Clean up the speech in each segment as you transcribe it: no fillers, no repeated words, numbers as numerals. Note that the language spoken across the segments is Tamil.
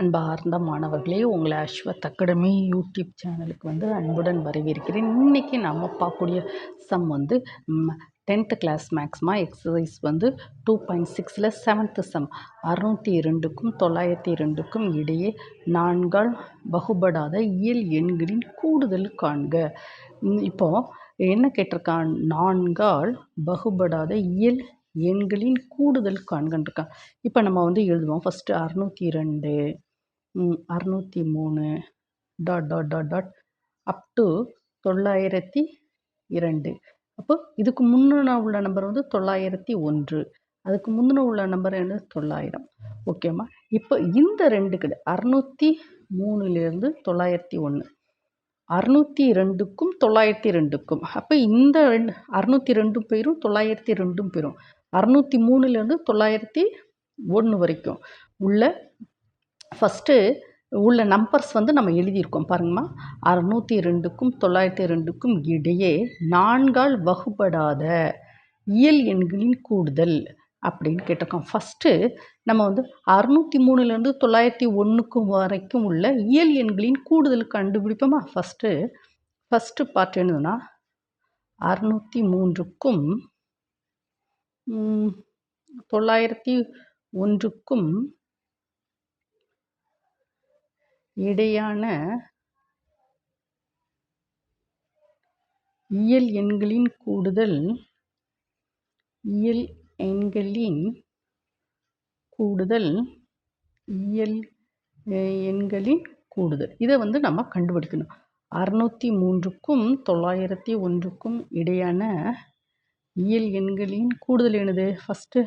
அன்பார்ந்த மாணவர்களே, உங்களை அஸ்வத் அகாடமி யூடியூப் சேனலுக்கு அன்புடன் வரவேற்கிறேன். இன்றைக்கி நம்ம பார்க்கக்கூடிய சம் 10th கிளாஸ் மேக்ஸ்மா எக்ஸசைஸ் 2.6ல் 7th சம் 602க்கும் 902க்கும் இடையே நான்கால் வகுபடாத இயல் எண்களின் கூடுதல் காண்க. இப்போது என்ன கேட்டிருக்கான்? நான்கால் வகுபடாத இயல் எண்களின் கூடுதல் காண்கன்றிருக்கான். இப்போ நம்ம எழுதுவோம். First 602 603 dot dot dot dot up to 902. அப்போ இதுக்கு முன்ன உள்ள நம்பர் 901, அதுக்கு முந்தின உள்ள நம்பர் 900. ஓகேம்மா. இப்போ இந்த ரெண்டு கிடையாது, 603லேருந்து 901, 602க்கும் 902க்கும். அப்போ இந்த 602 போயிடும், 902 போயிடும். 603லேருந்து 901 வரைக்கும் உள்ள ஃபஸ்ட்டு உள்ள நம்பர்ஸ் நம்ம எழுதியிருக்கோம் பாருங்கம்மா. 602க்கும் 902க்கும் இடையே நான்கால் வகுபடாத இயல் எண்களின் கூடுதல் அப்படின்னு கேட்டிருக்கோம். ஃபஸ்ட்டு நம்ம 603லேருந்து 901க்கும் வரைக்கும் உள்ள இயல் எண்களின் கூடுதல் கண்டுபிடிப்போமா. ஃபஸ்ட்டு பார்ட் என்னதுன்னா 603க்கும் 901க்கும் இடையான இயல் எண்களின் கூடுதல் இதை நம்ம கண்டுபிடிக்கணும். 603க்கும் 901க்கும் இடையான இயல் எண்களின் கூடுதல் என்னது ஃபஸ்ட்டு.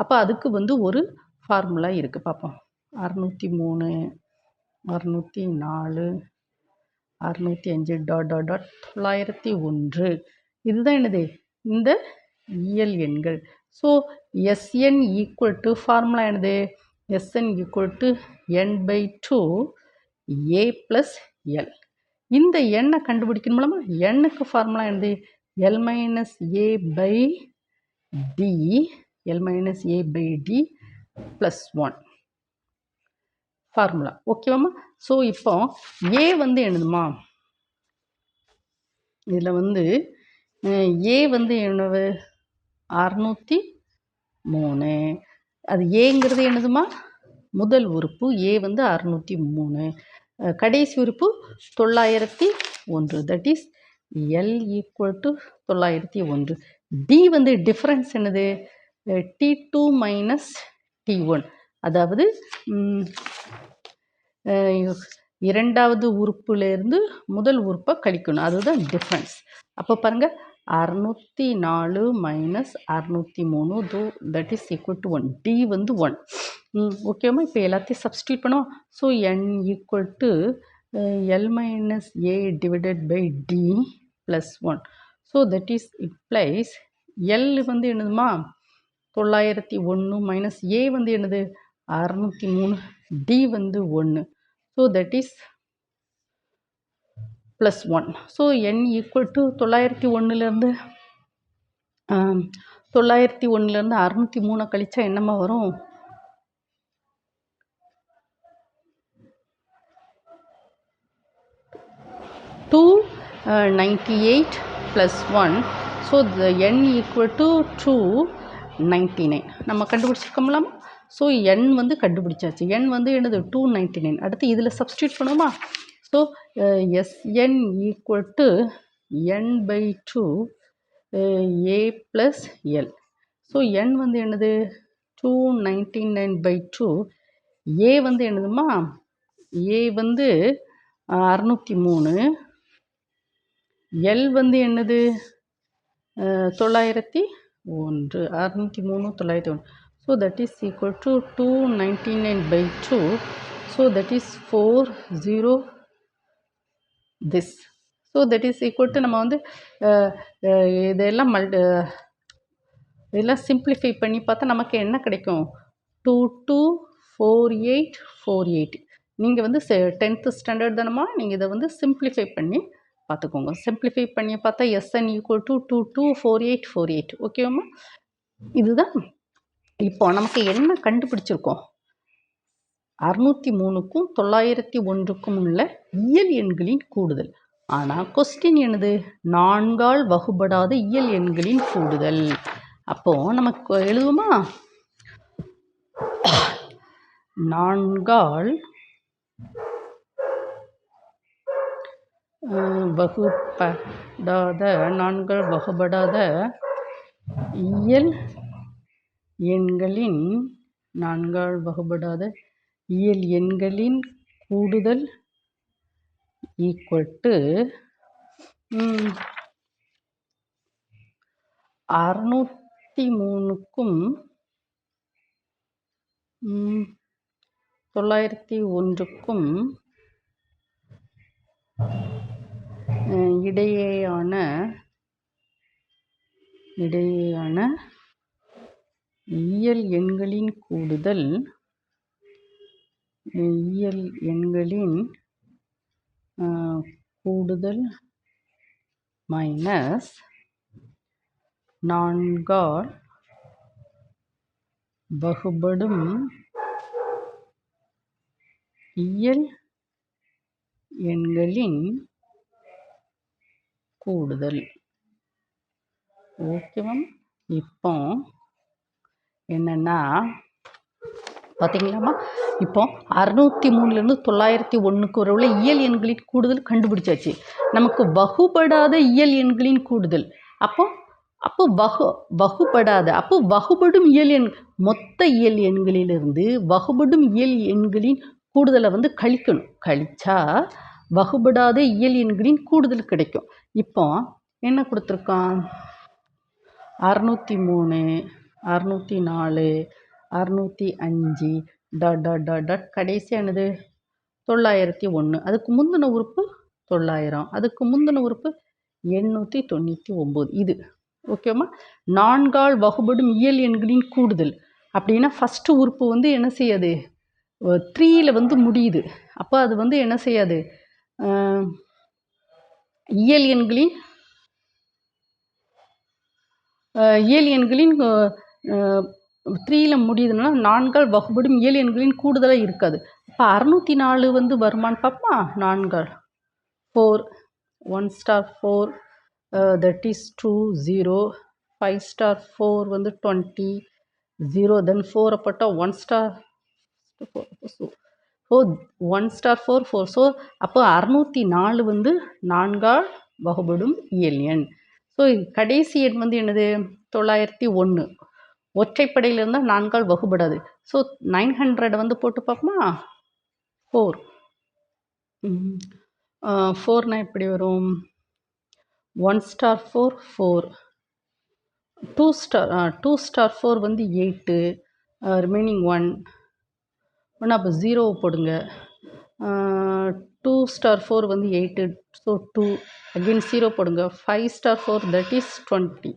அப்போ அதுக்கு ஒரு ஃபார்முலா இருக்குது, பார்ப்போம். 603, 604, 605 டாட் டாட் டாட் 901. இதுதான் என்னது? இந்த இயல் எண்கள். So Sn equal to formula என்னது? Sn equal to n/2 a + l. இந்த எண்ணை கண்டுபிடிக்கணும் மூலமா எண்ணுக்கு ஃபார்முலா என்னது? l - a/d + 1 formula. ஓகேவாம்மா. ஸோ இப்போ ஏ என்னதுமா? இதில் ஏ என்னது? 603. அது ஏங்கிறது என்னதுமா? முதல் உறுப்பு. ஏ 603. கடைசி உறுப்பு 901. That is L equal to 901. D difference என்னது? T2 - T1. அதாவது இரண்டாவது உறுப்புலேருந்து முதல் உறுப்பை கழிக்கணும், அதுதான் டிஃப்ரென்ஸ். அப்போ பாருங்கள், 604 - 603 that is equal to 1. D 1. ஓகேம்மா. இப்போ எல்லாத்தையும் சப்ஸ்டியூட் பண்ணுவோம். So n equal to l - a divided by d + 1. So that is implies l என்னதுமா? 901 மைனஸ் a என்னது? 603, d 1. So that is plus 1. So n equal to 901லேருந்து 603 கழிச்சா என்னம்மா வரும்? 298 + 1. ஸோ n ஈக்குவல் டு 299 நம்ம கண்டுபிடிச்சிருக்கோம்லாமா. ஸோ n கண்டுபிடிச்சாச்சு. n என்னது? 299. அடுத்து இதில் சப்ஸ்டியூட் பண்ணுவோமா. So Sn equal to n/2 a + l. So n என்னது? 299/2. a என்னதுமா? a 603. l என்னது? 901. 603, 901. So that is equal to 299/2. So that is 40 this. So that is equal to நம்ம இதெல்லாம் சிம்பிளிஃபை பண்ணி பார்த்தா நமக்கு என்ன கிடைக்கும்? 224848. நீங்கள் 10th ஸ்டாண்டர்ட் தானம்மா. நீங்கள் இதை சிம்பிளிஃபை பண்ணி பார்த்துக்கோங்க. சிம்பிளிஃபை பண்ணி பார்த்தா Sn ஈக்குவல் டு 224848. ஓகேவாம்மா. இதுதான் இப்போ நமக்கு என்ன கண்டுபிடிச்சிருக்கோம்? 603க்கும் 901க்கும் உள்ள இயல் எண்களின் கூடுதல். ஆனால் கொஸ்டின் என்னது? 4ஆல் வகுபடாத இயல் எண்களின் கூடுதல். அப்போது நமக்கு எழுதுமா? 4ஆல் வகுபடாத இயல் எண்களின் 4ஆல் வகுபடாத இயல் எண்களின் கூடுதல் ஈக்குவல் டு 603க்கும் 901க்கும் இடையேயான இயல் எண்களின் கூடுதல் மைனஸ் 4ஆல் வகுபடும் இயல் எண்களின் கூடுதல். ஓகேவா? இப்போ என்னன்னா பார்த்தீங்களாம்மா, இப்போ 603லேருந்து 901க்கு உள்ள இயல் எண்களின் கூடுதல் கண்டுபிடிச்சாச்சு. நமக்கு வகுபடாத இயல் எண்களின் கூடுதல். அப்போ வகுபடாத வகுபடும் இயல் எண், மொத்த இயல் எண்களிலிருந்து வகுபடும் இயல் எண்களின் கூடுதலை கழிக்கணும். கழிச்சா வகுபடாத இயல் எண்களின் கூடுதல் கிடைக்கும். இப்போ என்ன கொடுத்துருக்கான்? 603, 604, 605 டாட் கடைசியானது 901. அதுக்கு முந்தின உறுப்பு 900, அதுக்கு முந்தின உறுப்பு 899. இது ஓகேம்மா? 4ஆல் வகுபடும் இயல் எண்களின் கூடுதல் அப்படின்னா ஃபஸ்ட்டு உறுப்பு என்ன செய்யாது? 3ல் முடியுது. அப்போ அது என்ன செய்யாது? இயல் எண்களின் 3ல் முடியுதுன்னா 4ஆல் வகுபடும் இயல் எண்களின் கூடுதலாக இருக்காது. அப்போ 604 வருமானு பார்ப்போமா? 4ஆல் 4, 1 star 4, that is 2, 0, 5 star 4 20, 0, then 4 போட்டால் 1 star 1 star 4, 4. ஸோ அப்போ 604 4ஆல் வகுபடும் இயல் எண். ஸோ கடைசி எண் என்னது? 901. ஒற்றைப்படையில் இருந்தால் 4ஆல் வகுபடாது. ஸோ 900 போட்டு பார்ப்போமா? 4. 4னா எப்படி வரும்? 1 star 4, 4. 2 star 4 8, remaining 1. அப்போ 0 போடுங்க. 2 star 4 8, ஸோ 2, அகெயின் 0 போடுங்க. 5 star 4 that is 20.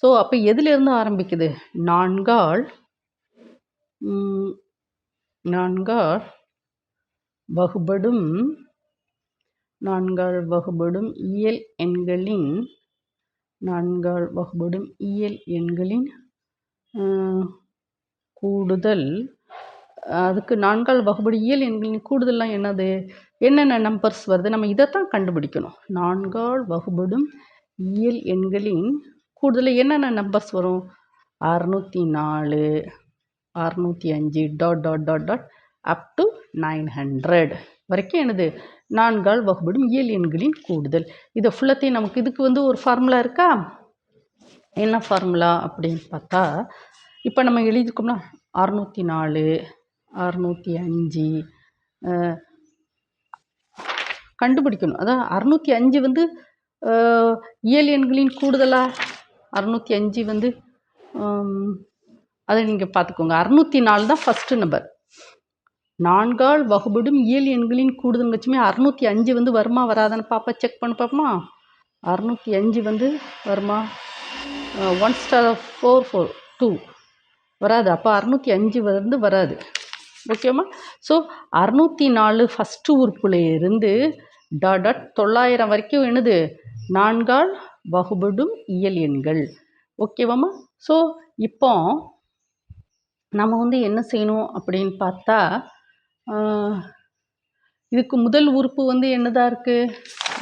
ஸோ அப்போ எதுலேருந்து ஆரம்பிக்குது? 4ஆல் வகுபடும் இயல் எண்களின் கூடுதல். அதுக்கு 4ஆல் வகுபடும் இயல் எண்களின் கூடுதல்லாம் என்னென்ன நம்பர்ஸ் வருது? நம்ம இதைத்தான் கண்டுபிடிக்கணும். 4ஆல் வகுபடும் இயல் எண்களின் கூடுதல் என்னென்ன நம்பர்ஸ் வரும்? 604, 605 டாட் அப் டு 900 வரைக்கும் 4ஆல் வகுபடும் இயல் எண்களின் கூடுதல். இதை ஃபுல்லத்தையும் நமக்கு இதுக்கு ஒரு ஃபார்முலா இருக்கா? என்ன ஃபார்முலா அப்படின்னு பார்த்தா, இப்போ நம்ம எழுதிக்கோம்னா 604, 605 கண்டுபிடிக்கணும். அதான் 605 இயல் எண்களின் கூடுதலா? 605 அதை நீங்கள் பார்த்துக்கோங்க. 604 தான் ஃபஸ்ட்டு நம்பர். 4ஆல் வகுபடும் இயல் எண்களின் கூடுதல் வச்சுமே 605 வருமா வராதான்னு பாப்பா செக் பண்ணி பார்ப்போமா? 605 வருமா? 1 star 4, 4, 2 வராது. அப்போ 605 வராது. ஓகேம்மா? ஸோ 604 ஃபஸ்ட்டு உறுப்புல இருந்து டாட் 900 வரைக்கும் 4ஆல் வகுபடும் இயல் எண்கள். ஓகேவாம்மா? ஸோ இப்போ நம்ம என்ன செய்யணும் அப்படின்னு பார்த்தா, இதுக்கு முதல் உறுப்பு வந்து என்னதா இருக்குது?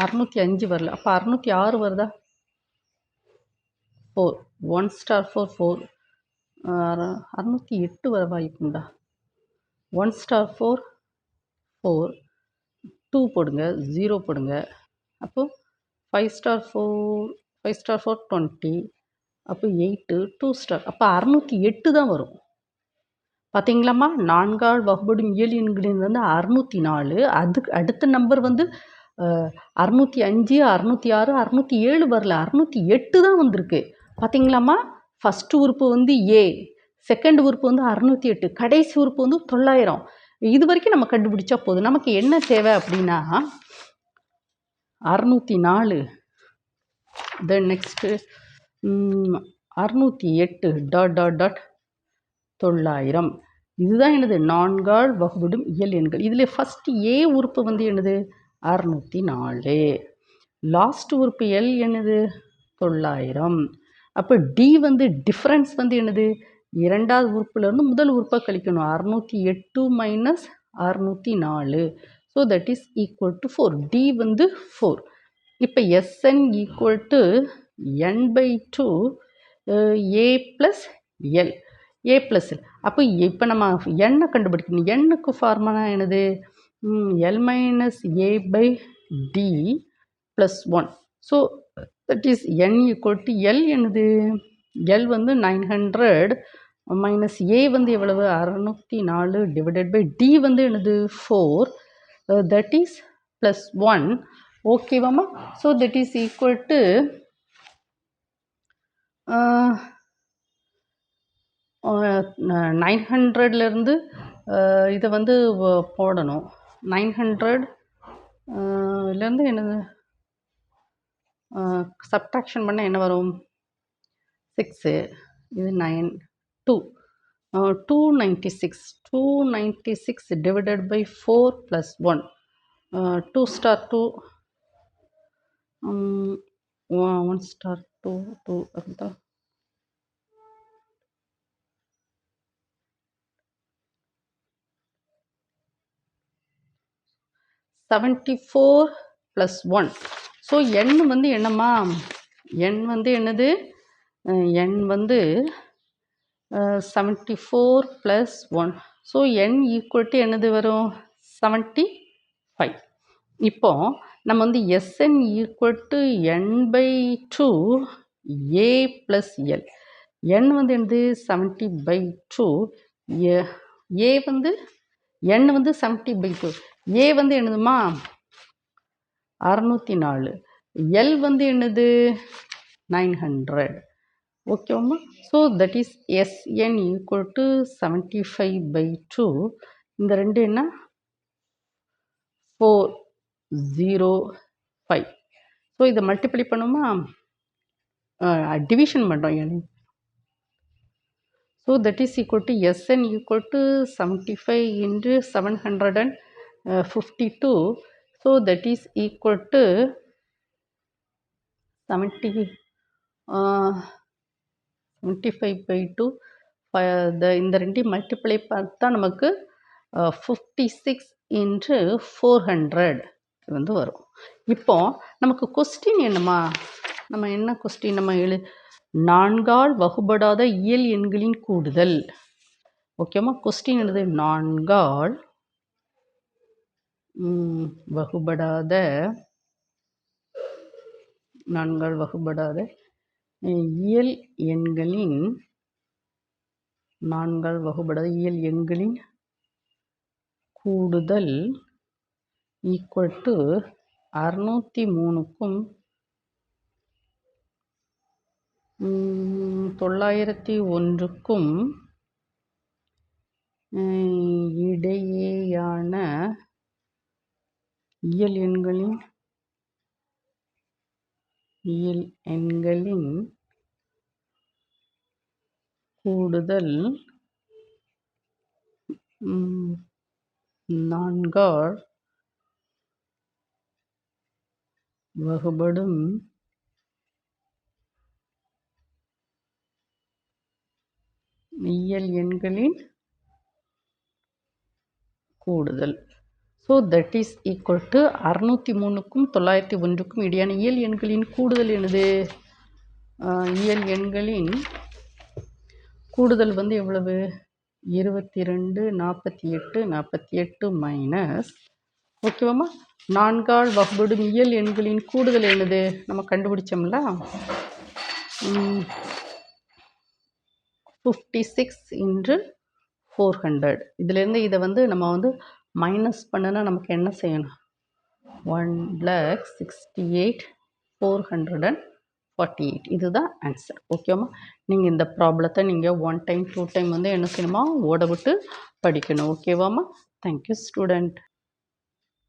605 வரல. அப்போ 606 வருதா? 4 1 ஸ்டார் 4 4 608 வர வாய்ப்புண்டா? 1 ஸ்டார் 4 4 2 போடுங்க, 0 போடுங்க. அப்போது 5 ஸ்டார் 4 5 ஸ்டார் 4 20. அப்போ 8 2 ஸ்டார். அப்போ 608 தான் வரும். பார்த்தீங்களாம்மா, நான்கால் வகுபடும் இயல் எண்களின் வந்து 604. அதுக்கு அடுத்த நம்பர் வந்து 605 606 607 வரல, 608 தான் வந்திருக்கு. பார்த்தீங்களாம்மா, ஃபஸ்ட்டு உறுப்பு வந்து ஏ, செகண்ட் உறுப்பு வந்து 608, கடைசி உறுப்பு வந்து 900. இது வரைக்கும் நம்ம கண்டுபிடிச்சா போதும். நமக்கு என்ன தேவை அப்படின்னா 604, then next 608 dot dot dot 900. இதுதான் என்னது? நான்கால் வகுபடும் இயல் எண்கள். இதில் ஃபஸ்ட்டு ஏ உறுப்பு வந்து என்னது? 604. லாஸ்ட் உறுப்பு எல் என்னது? 900. அப்போ டி வந்து டிஃப்ரென்ஸ் வந்து என்னது? இரண்டாவது உறுப்புலேருந்து முதல் உறுப்பை கழிக்கணும். 608 minus 604. So that is equal to 4. D வந்து 4. இப்போ SN equal to n/2 A plus L. A plus L. அப்போ இப்போ நம்ம எண்ணை கண்டுபிடிக்கணும். எண்ணுக்கு ஃபார்முலா என்னது? L minus A by D plus 1. So that is N equal to L என்னது? எல் வந்து 900 மைனஸ் ஏ வந்து எவ்வளவு? 604 டிவைடட் பை டி வந்து என்னது? 4. That is plus 1. ஓகேவாம்மா? So that is equal to 900லேருந்து இதை வந்து போடணும். 900லேருந்து என்னது சப்ட்ராக்ஷன் பண்ண என்ன வரும்? 6. இது 9 2 296. 296 divided by 4 plus 1. 2 star 2 1 star 2 2 அப்படிதான். 74 ப்ளஸ் 1. ஸோ எண் வந்து என்னம்மா? எண் வந்து என்னது? எண் வந்து 74 plus 1. So n equal to என்னது வரும்? 75. இப்போ நம்ம வந்து S n equal to n/2 A plus l. N வந்து என்னது? 70/2. ஏ வந்து என் வந்து 70/2. ஏ வந்து என்னதுமா? 604. எல் வந்து என்னது? 900. ஓகேவாம்மா? So that is S n equal to 75/2. இந்த ரெண்டு என்ன? 405. ஸோ இதை மல்டிப்ளை பண்ணுமா? டிவிஷன் பண்ணுறோம். So that is equal to SN equal to 75 into 752. So that is equal to 75/2. இந்த ரெண்டையும் மல்டிப்ளை பார்த்தா நமக்கு 56 into 400 வந்து வரும். இப்போ நமக்கு கொஸ்டின் என்னம்மா? நம்ம என்ன கொஸ்டின் நம்ம நான்கால் வகுபடாத இயல் எண்களின் கூடுதல். ஓகேம்மா? கொஸ்டின் என்னது? நான்கால் வகுபடாத இயல் எண்களின் கூடுதல் ஈக்குவல் டு 603க்கும் 901க்கும் இடையேயான இயல் எண்களின் கூடுதல் நான்கால் வகுபடும் இயல் எண்களின் கூடுதல். So that is equal to 603க்கும் 901க்கும் இடையான இயல் எண்களின் கூடுதல் என்னது? இயல் எண்களின் கூடுதல் வந்து எவ்வளவு? 22, 48, 48 மைனஸ் ஓகேவாம்மா 4ஆல் வகுபடும் இயல் எண்களின் கூடுதல் என்னது? நம்ம கண்டுபிடிச்சோம்ல 56 இன்ட்டு 400. இதிலேருந்து இதை வந்து நம்ம வந்து மைனஸ் பண்ணுனா நமக்கு என்ன செய்யணும்? 1,68,448 இதுதான் ஆன்சர். ஓகேம்மா நீங்கள் இந்த ப்ராப்ளத்தை நீங்கள் 1 டைம் 2 டைம் வந்து என்ன செய்யணுமா ஓட விட்டு படிக்கணும். ஓகேவாம்மா? Thank you student.